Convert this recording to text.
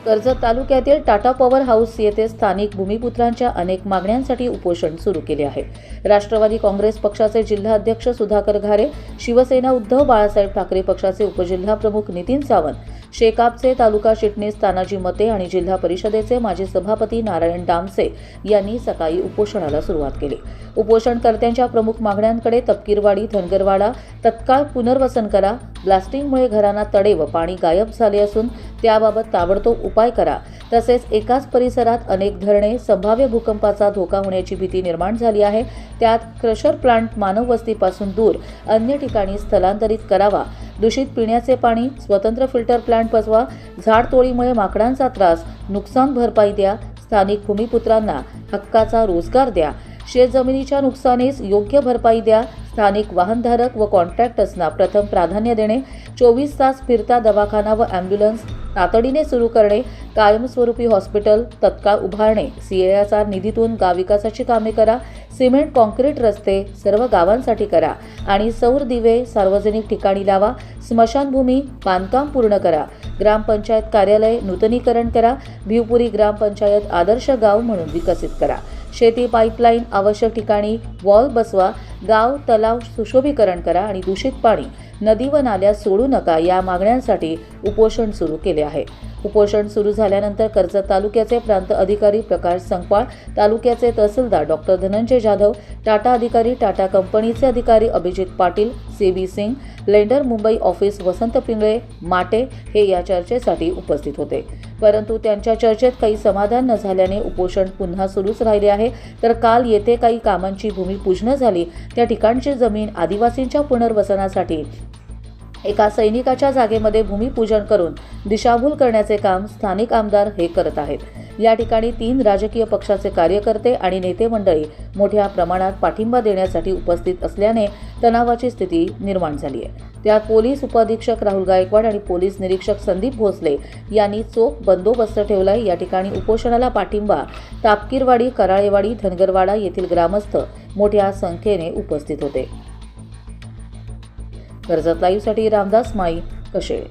कर्जत तालुक्यातील Tata power house येथे स्थानिक भूमिपुत्रांच्या अनेक मागण्यांसाठी उपोषण सुरू केले आहे। राष्ट्रवादी काँग्रेस पक्षाचे जिल्हा अध्यक्ष सुधाकर घारे, शिवसेना उद्धव बाळासाहेब ठाकरे पक्षाचे उपजिल्हा प्रमुख नितीन सावंत, शेकापचे तालुका चिटणीस तानाजी मते आणि जिल्हा परिषदेचे माजी सभापती नारायण डामसे यांनी सकाळी उपोषणाला सुरुवात केली। उपोषणकर्त्यांच्या प्रमुख मागण्यांकडे तपकीरवाडी, धनगरवाडा तत्काळ पुनर्वसन करा, ब्लास्टिंगमुळे घरांना तडे व पाणी गायब झाले असून त्याबाबत ताबडतोब उपाय करा, तसेच एकाच परिसरात अनेक धरणे, संभाव्य भूकंपाचा धोका होण्याची भीती निर्माण झाली आहे, त्यात क्रशर प्लांट मानव वस्तीपासून दूर अन्य ठिकाणी स्थलांतरित करावा, दूषित पिण्याचे पाणी, स्वतंत्र फिल्टर प्लांट बसवा, झाडतोडीमुळे माकडांचा त्रास, नुकसान भरपाई द्या, स्थानिक भूमिपुत्रांना हक्काचा रोजगार द्या, शेतजमिनीच्या नुकसानीस योग्य भरपाई द्या, स्थानिक वाहनधारक व कॉन्ट्रॅक्टर्सना प्रथम प्राधान्य देणे, 24 तास फिरता दवाखाना व ॲम्ब्युलन्स तातडीने सुरू करणे, कायमस्वरूपी हॉस्पिटल तत्काळ उभारणे, CSR निधीतून गाव विकासाची कामे करा, सिमेंट कॉन्क्रीट रस्ते सर्व गावांसाठी करा आणि सौर दिवे सार्वजनिक ठिकाणी लावा, स्मशानभूमी बांधकाम पूर्ण करा, ग्रामपंचायत कार्यालय नूतनीकरण करा, भिवपुरी ग्रामपंचायत आदर्श गाव म्हणून विकसित करा, शेती पाईपलाईन आवश्यक ठिकाणी वॉल बसवा, गाव तलाव सुशोभीकरण करा आणि दूषित पाणी नदी व नाल्यात सोडू नका या मागण्यांसाठी उपोषण सुरू केले आहे। उपोषण सुरू झाल्यानंतर कर्जत तालुक्याचे प्रांत अधिकारी प्रकाश संकपाळ, तालुक्याचे तहसीलदार डॉक्टर धनंजय जाधव, टाटा अधिकारी, टाटा कंपनीचे अधिकारी Abhijit Patil, CB Singh, lender Mumbai office Vasant Pingale Mate हे या चर्चेसाठी उपस्थित होते। परंतु त्यांच्या चर्चेत काही समाधान न झाल्याने उपोषण पुन्हा सुरूच राहिले आहे। तर काल येथे काही कामांची भूमिपूजन झाली, त्या ठिकाणची जमीन आदिवासींच्या पुनर्वसनासाठी एका सैनिकाच्या जागेमध्ये भूमिपूजन करून दिशाभूल करण्याचे काम स्थानिक आमदार हे करत आहेत। या ठिकाणी 3 राजकीय पक्षाचे कार्यकर्ते आणि नेते मंडळी मोठ्या प्रमाणात पाठिंबा देण्यासाठी उपस्थित असल्याने तणावाची स्थिती निर्माण झाली आहे। त्यात पोलीस उपअधीक्षक राहुल गायकवाड आणि पोलीस निरीक्षक संदीप भोसले यांनी चोख बंदोबस्त ठेवलाय। या ठिकाणी उपोषणाला पाठिंबा तापकीरवाडी, कराळेवाडी, धनगरवाडा येथील ग्रामस्थ मोठ्या संख्येने उपस्थित होते। कर्जत लाईव्हसाठी रामदास माई, कशेळ।